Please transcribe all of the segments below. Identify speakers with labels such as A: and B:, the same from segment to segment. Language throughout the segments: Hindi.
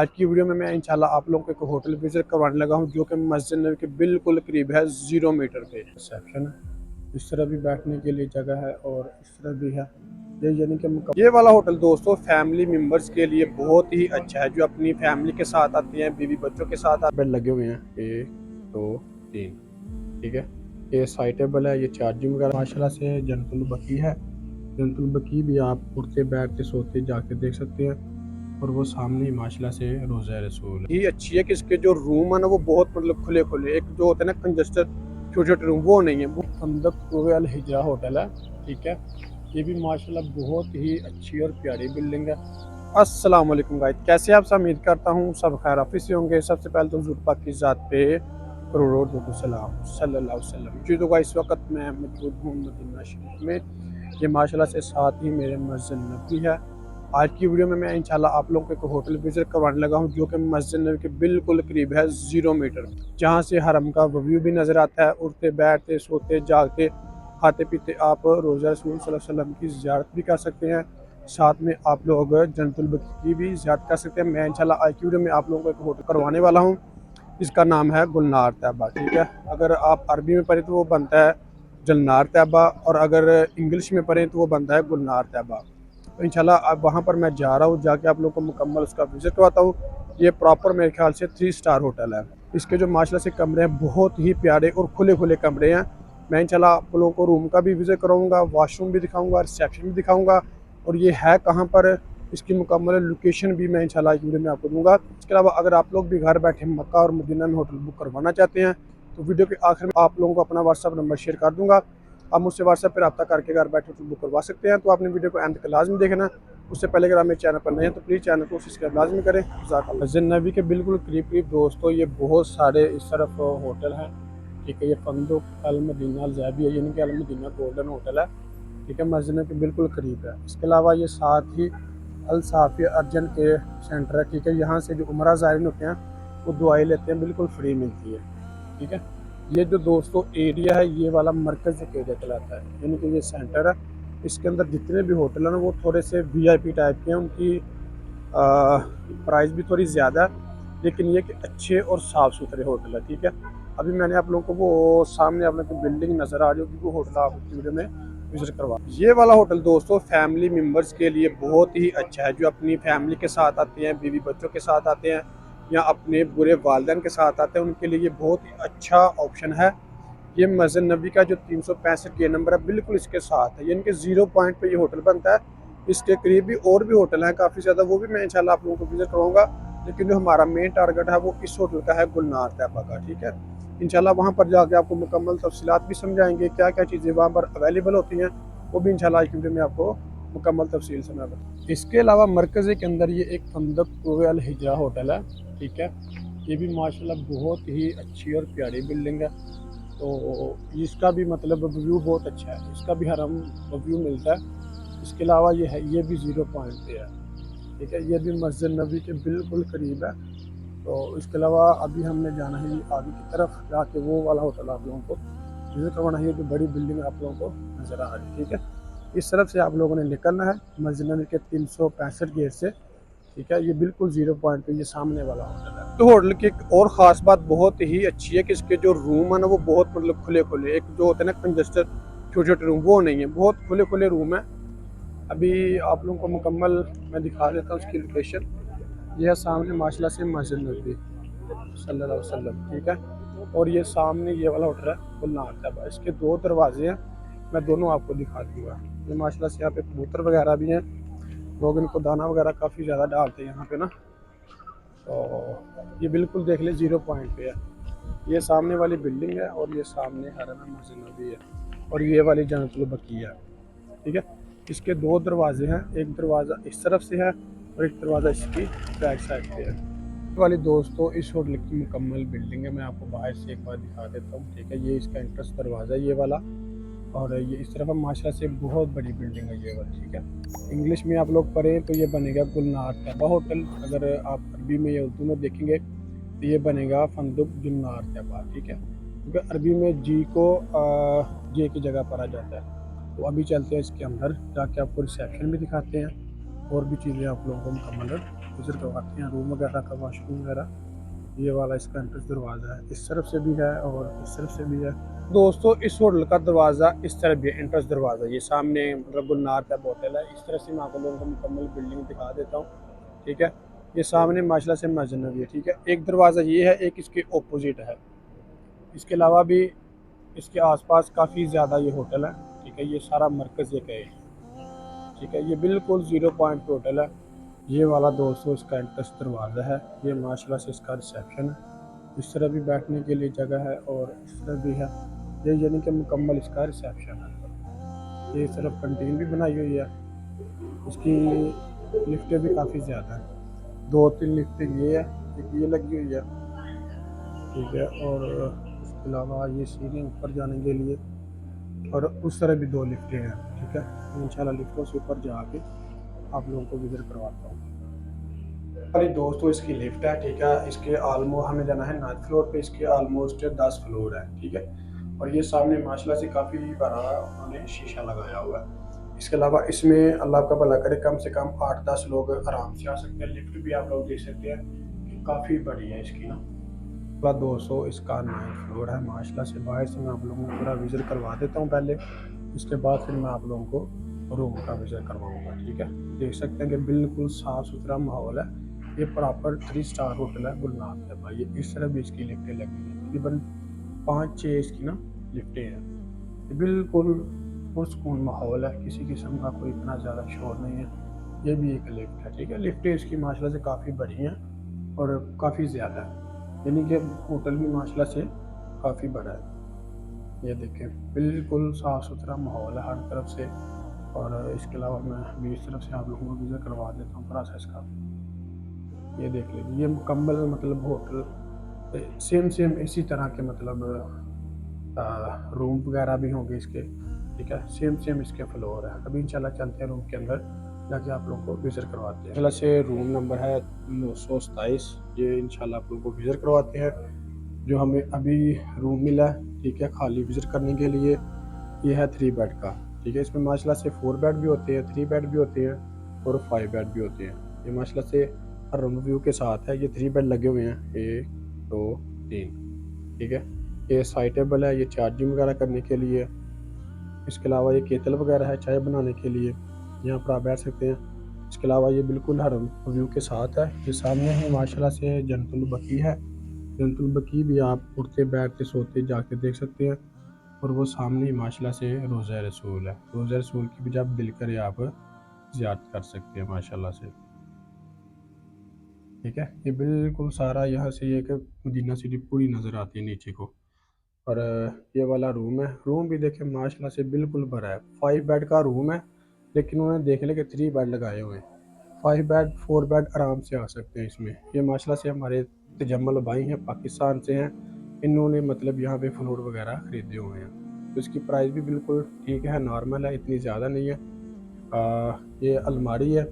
A: आज की वीडियो में मैं इंशाल्लाह आप लोगों को एक होटल विजिट करवाने लगा हूं जो कि मस्जिद नबी के बिल्कुल करीब है, 0 मीटर पे रिसेप्शन है। इस तरह भी बैठने के लिए जगह है और इस तरह भी है। ये यानी कि ये वाला होटल दोस्तों फैमिली मेंबर्स के लिए बहुत ही अच्छा है, जो अपनी फैमिली के साथ आते हैं, बीवी बच्चों के साथ बेड लगे हुए हैं 1 2 3। ठीक है, ये साइटेबल है, ये चार्जिंग वगैरह माशाल्लाह से जन्नतुल बकी है। जन्नतुल बकी भी आप उठते बैठते सोते जाके देख सकते हैं। और वो सामने ही माशाल्लाह से रोज़ा रसूल है। ये अच्छी है कि इसके जो रूम है ना वो बहुत मतलब खुले खुले, एक जो होते हैं ना कंजस्टेड छोटे छोटे रूम, वो नहीं है। वो फंदक रॉयल हिजरा होटल है। ठीक है, ये भी माशाल्लाह बहुत ही अच्छी और प्यारी बिल्डिंग है। अस्सलाम वालेकुम गाइस, कैसे आप सब? उम्मीद करता हूँ सब खैर ऑफिस से होंगे। सबसे पहले तो हुज़ूर पाक की ज़ात पे करोड़ों दुरूद सलाम सल्लल्लाहु अलैहि वसल्लम। जी तो गाइस इस वक्त मैं मौजूद हूँ मदीना शरीफ में। ये माशाल्लाह से साथ ही मेरे मस्जिद नबी है। आज की वीडियो में मैं इंशाल्लाह आप लोगों को एक होटल विजिट करवाने लगा हूं जो कि मस्जिद नबी के बिल्कुल करीब है, 0 मीटर, जहां से हरम का व्यू भी नज़र आता है। उठते बैठते सोते जागते खाते पीते आप रोज़ा रसूल सल्लल्लाहु अलैहि वसल्लम की ज़ियारत भी कर सकते हैं। साथ में आप लोग जन्नतुल बकी की भी ज़ियारत कर सकते हैं। मैं इंशाल्लाह आज की वीडियो में आप लोगों को एक होटल करवाने वाला हूँ, इसका नाम है गुलनार तैयबा। ठीक है, अगर आप अरबी में पढ़ें तो वो बनता है जलनार तैयबा, और अगर इंग्लिश में पढ़ें तो वो बनता है गुलनार तैयबा। तो इंशाल्लाह अब वहाँ पर मैं जा रहा हूँ, जाके आप लोगों को मुकम्मल उसका विजिट करवाता हूँ। ये प्रॉपर मेरे ख्याल से 3 स्टार होटल है। इसके जो माशाल्लाह से कमरे हैं बहुत ही प्यारे और खुले खुले कमरे हैं। मैं इंशाल्लाह आप लोगों को रूम का भी विजिट कराऊंगा, वॉशरूम भी दिखाऊंगा, रिसेप्शन भी दिखाऊंगा, और ये है कहाँ पर, इसकी मुकम्मल लोकेशन भी मैं इंशाल्लाह इस वीडियो में आपको दूंगा। इसके अलावा अगर आप लोग भी घर बैठे मक्का और मदीना में होटल बुक करवाना चाहते हैं तो वीडियो के आखिर में आप लोगों को अपना व्हाट्सअप नंबर शेयर कर दूंगा। आप मुझसे व्हाट्सएप पर रब्ता करके घर बैठे होटल बुक करवा सकते हैं। तो आपने वीडियो को एंड तक लाजमी देखना। उससे पहले अगर आप मेरे चैनल पर नए हैं तो प्लीज़ चैनल को सब्सक्राइब लाजमी करें। मस्जिद नबी के बिल्कुल करीब करीब दोस्तों ये बहुत सारे इस तरफ होटल हैं। ठीक है, ये फंदुक अल मदीना अल ज़ैबी है, यानी कि अल मदीना गोल्डन होटल है। ठीक है, मस्जिद नबी के बिल्कुल करीब है। इसके अलावा ये साथ ही अल साफ़ी अर्जन के सेंटर है। ठीक है, यहाँ से जो उमरा ज़ायरीन होते हैं वो दुआएं लेते हैं, बिल्कुल फ्री मिलती है। ठीक है, ये जो दोस्तों एरिया है ये वाला मरकज़ एरिया कहलाता है, यानी कि ये सेंटर है। इसके अंदर जितने भी होटल हैं ना वो थोड़े से वीआईपी टाइप के हैं, उनकी प्राइस भी थोड़ी ज़्यादा है, लेकिन ये कि अच्छे और साफ़ सुथरे होटल है। ठीक है, अभी मैंने आप लोगों को वो सामने आप लोगों को बिल्डिंग नज़र आ रही होगी, वो होटल आप वीडियो में विजिट करवा। ये वाला होटल दोस्तों फैमिली मेम्बर्स के लिए बहुत ही अच्छा है, जो अपनी फैमिली के साथ आते हैं, बीवी बच्चों के साथ आते हैं, या अपने बुरे वालिदैन के साथ आते हैं, उनके लिए ये बहुत ही अच्छा ऑप्शन है। ये मस्जिद नबी का जो 365 गेट नंबर है बिल्कुल इसके साथ है, यानी कि 0 पॉइंट पे ये होटल बनता है। इसके करीब भी और भी होटल हैं काफ़ी ज़्यादा, वो भी मैं इंशाल्लाह आप लोगों को विजिट करवाऊंगा। लेकिन जो हमारा मेन टारगेट है वो इस होटल का है, गुलनार तैयबा का। ठीक है, इंशाल्लाह वहाँ पर जाके आपको मुकम्मल तफसीलात भी समझाएंगे, क्या क्या चीज़ें वहाँ पर अवेलेबल होती हैं, वो भी इंशाल्लाह इस वीडियो में आपको मुकम्मल तफसील से मैं बताऊँ। इसके अलावा मरकज़ के अंदर ये एक फंदक रॉयल हिजरा होटल है। ठीक है, ये भी माशाल्लाह बहुत ही अच्छी और प्यारी बिल्डिंग है। तो इसका भी मतलब व्यू बहुत अच्छा है, इसका भी हरम व्यू मिलता है। इसके अलावा ये है, ये भी 0 पॉइंट पे है। ठीक है, ये भी मस्जिद नबी के बिल्कुल करीब है। तो इसके अलावा अभी हमने जाना है आगे की तरफ, जाके वो वाला होटल आप लोगों को विजिट करवाना है, जो बड़ी बिल्डिंग आप लोगों को नज़र आ रही है। ठीक है, इस तरफ से आप लोगों ने निकलना है मस्जिद नबी के 365 गेट से। ठीक है, ये बिल्कुल 0 पॉइंट पे ये सामने वाला होटल है। तो होटल की एक और ख़ास बात बहुत ही अच्छी है कि इसके जो रूम है ना वो बहुत मतलब खुले खुले, एक जो होते हैं ना कंजस्टेड छोटे छोटे रूम, वो नहीं है, बहुत खुले खुले रूम है। अभी आप लोगों को मुकम्मल मैं दिखा देता हूँ उसकी लोकेशन। यह है सामने माशाल्लाह से मस्जिद नबी सल्लल्लाहु अलैहि वसल्लम। ठीक है, और ये सामने ये वाला होटल है गुलनार तैयबा। इसके 2 दरवाजे हैं, मैं दोनों आपको दिखा दूँगा। ये माशाल्लाह से यहाँ पे कबूतर वगैरह भी हैं, लोग इनको दाना वगैरह काफ़ी ज़्यादा डालते हैं यहाँ पे ना। तो ये बिल्कुल देख ले 0 पॉइंट पे है। ये सामने वाली बिल्डिंग है और ये सामने हरम मस्जिद नबी है, और ये वाली जन्नतुल बकी है। ठीक है, इसके 2 दरवाजे हैं, एक दरवाज़ा इस तरफ से है और एक दरवाज़ा इसकी बैक साइड पे है। वाली दोस्तों इस होटल की मुकम्मल बिल्डिंग है, मैं आपको बाहर से एक बार दिखा देता हूँ। ठीक है, ये इसका एंट्रेंस दरवाज़ा है ये वाला, और ये इस तरफ माशाल्लाह से बहुत बड़ी बिल्डिंग है ये वाली। ठीक है, इंग्लिश में आप लोग पढ़ें तो ये बनेगा गुलनार तैयबा होटल, अगर आप अरबी में या उर्दू में देखेंगे तो ये बनेगा फंदुक गुलनार तैयबा। ठीक है, क्योंकि अरबी में जी को जे की जगह पढ़ा जाता है। तो अभी चलते हैं इसके अंदर, जाके आपको रिसेप्शन भी दिखाते हैं और भी चीज़ें आप लोगों को मुकम्मल विजिट करवाते हैं। रूम वगैरह का, वॉशरूम वगैरह, ये वाला इसका एंट्रेंस दरवाज़ा है, इस तरफ से भी है और इस तरफ से भी है। दोस्तों इस होटल का दरवाज़ा इस तरफ भी है, एंट्रेंस दरवाज़ा, ये सामने मतलब गुलनार का होटल है। इस तरह से मैं आप लोगों को मुकम्मल बिल्डिंग दिखा देता हूँ, ठीक है। ये सामने माशाल्लाह से मस्जिद नबी है, ठीक है। एक दरवाज़ा ये है, एक इसके ऑपोजिट है। इसके अलावा भी इसके आसपास काफ़ी ज़्यादा ये होटल है, ठीक है। ये सारा मरकज़ ये है, ठीक है। ये बिल्कुल 0 पॉइंट पे होटल है। ये वाला दोस्तों इसका एंट्रेंस दरवाज़ा है, ये माशाल्लाह से इसका रिसेप्शन है। इस तरह भी बैठने के लिए जगह है और इस तरह भी है, ये यानी कि मुकम्मल इसका रिसेप्शन है। ये सिर्फ कंटीन भी बनाई हुई है, इसकी लिफ्टें भी काफ़ी ज़्यादा हैं, 2-3 लिफ्टें ये है, एक ये लगी हुई है, ठीक है। और इसके अलावा ये सीढ़ी ऊपर जाने के लिए और उस तरह भी 2 लिफ्टें हैं, ठीक है। इंशाल्लाह लिफ्टों से ऊपर जाके आप लोगों को विजिट करवाता हूँ। अरे दोस्तों इसकी लिफ्ट है, ठीक है। इसके ऑलमोस्ट हमें जाना है 9th फ्लोर पे, इसके ऑलमोस्ट 10 फ्लोर है, ठीक है। और ये सामने माशाल्लाह से काफ़ी बड़ा उन्होंने शीशा लगाया हुआ है। इसके अलावा इसमें अल्लाह का भला करे कम से कम 8-10 लोग आराम से आ सकते हैं। लिफ्ट भी आप लोग देख सकते हैं कि काफ़ी बड़ी है इसकी ना। 200 इसका 9th फ्लोर है। माशाल्लाह से बाहर से मैं आप लोगों को पूरा विजिट करवा देता हूँ पहले, इसके बाद फिर मैं आप लोगों को रूम का विजिट करवाऊँगा, ठीक है। देख सकते हैं कि बिल्कुल साफ़ सुथरा माहौल है। ये प्रॉपर 3 स्टार होटल है गुलनार का भाई। ये इस तरह भी इसकी लिफ्टें लगी हैं, तकरीबन 5-6 इसकी ना लिफ्टें हैं। ये बिल्कुल पुरसकून माहौल है, किसी किस्म का कोई इतना ज़्यादा शोर नहीं है। ये भी एक लिफ्ट है, ठीक है। लिफ्टें इसकी माशाल्लाह से काफ़ी बड़ी हैं और काफ़ी ज़्यादा है, यानी कि होटल भी माशाल्लाह से काफ़ी बड़ा है। ये देखें बिल्कुल साफ़ सुथरा माहौल है हर तरफ से। और इसके अलावा मैं भी इस तरफ से आप लोगों को विज़िट करवा देता हूँ प्रोसेस का। ये देख लीजिए, ये मुकम्मल मतलब होटल सेम इसी तरह के मतलब रूम वगैरह भी होंगे इसके, ठीक है। सेम इसके फ्लोर है। अभी इंशाल्लाह चलते हैं रूम के अंदर जाके आप लोगों को विज़िट करवाते हैं। इंशाल्लाह से रूम नंबर है 927, ये इंशाल्लाह आप लोगों को विज़िट करवाते हैं। जो हमें अभी रूम मिला है, ठीक है, खाली विज़िट करने के लिए, ये है 3 बेड का, ठीक है। इसमें माशाल्लाह से 4 बेड भी होते हैं, 3 बेड भी होते हैं और 5 बेड भी होते हैं। ये माशाल्लाह से रूम व्यू के साथ है। ये 3 बेड लगे हुए हैं, 1 2 3, ठीक है। ये साइड टेबल है, ये चार्जिंग वगैरह करने के लिए। इसके अलावा ये केतल वगैरह है चाय बनाने के लिए, यहाँ पर आप बैठ सकते हैं। इसके अलावा ये बिल्कुल हरम व्यू के साथ है। ये सामने है माशाल्लाह से जन्नतुल बकी है। जन्नतुल बकी भी आप उठते बैठते सोते जाके देख सकते हैं। और वो सामने ही माशाल्लाह से रोज़ा रसूल है। रोज़ा रसूल की भी जब दिल करे आप ज़ियारत कर सकते हैं माशाल्लाह से, ठीक है। ये बिल्कुल सारा यहाँ से ये कि मदीना सिटी पूरी नज़र आती है नीचे को। और ये वाला रूम है, रूम भी देखें माशाल्लाह से बिल्कुल भरा है। 5 बेड का रूम है, लेकिन उन्होंने देख लिया कि 3 बेड लगाए हुए हैं। 5 बेड 4 बेड आराम से आ सकते हैं इसमें। ये माशाल्लाह से हमारे तजम्मल भाई हैं, पाकिस्तान से हैं। इन्होंने मतलब यहाँ पे फ्लोर वगैरह ख़रीदे हुए हैं, तो इसकी प्राइस भी बिल्कुल ठीक है, नॉर्मल है, इतनी ज़्यादा नहीं है। ये अलमारी है,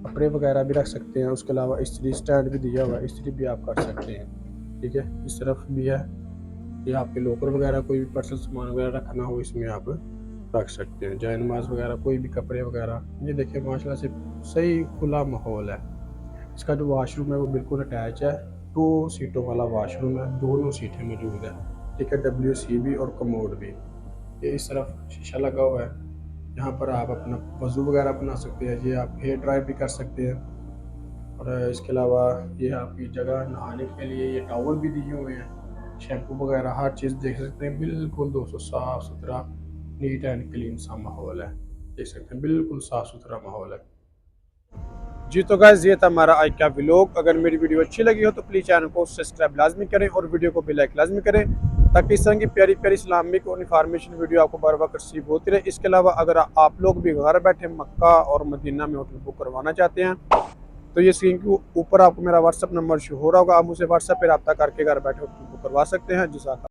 A: कपड़े वगैरह भी रख सकते हैं। उसके अलावा इस्त्री स्टैंड भी दिया हुआ है, इस्त्री भी आप कर सकते हैं, ठीक है। इस तरफ भी है, ये आपके लॉकर वगैरह कोई भी पर्सनल सामान वगैरह रखना हो इसमें आप रख सकते हैं, जाए नमाज वगैरह, कोई भी कपड़े वगैरह। ये देखिए माशाल्लाह से सही खुला माहौल है। इसका जो वाशरूम है वो बिल्कुल अटैच है, 2 सीटों वाला वाशरूम है, दोनों सीटें मौजूद है, ठीक है। WC भी और कमोड भी। ये इस तरफ शीशा लगा हुआ है, यहाँ पर आप अपना वज़ू वगैरह बना सकते हैं। ये आप हेयर ड्राई भी कर सकते हैं। और इसके अलावा ये आपकी जगह नहाने के लिए ये टॉवल भी दिए हुए हैं, शैम्पू वगैरह हर चीज़ देख सकते हैं। बिल्कुल दोस्तों साफ़ सुथरा नीट एंड क्लीन सा माहौल है, देख सकते हैं बिल्कुल साफ़ सुथरा माहौल है। जी तो गाइस ये था हमारा आज का व्लॉग। अगर मेरी वीडियो अच्छी लगी हो तो प्लीज़ चैनल को सब्सक्राइब लाजमी करें और वीडियो को भी लाइक लाजमी करें, ताकि इस तरह की प्यारी प्यारी इस्लामिक और इन्फॉर्मेशन वीडियो आपको बार बार रिसीव होती रहे। इसके अलावा अगर आप लोग भी घर बैठे मक्का और मदीना में होटल बुक करवाना चाहते हैं तो ये स्क्रीन के ऊपर आपको मेरा व्हाट्सअप नंबर शो हो रहा होगा, आप मुझसे व्हाट्सएप पर रब्ता करके घर बैठे होटल बुक करवा सकते हैं। जज़ाक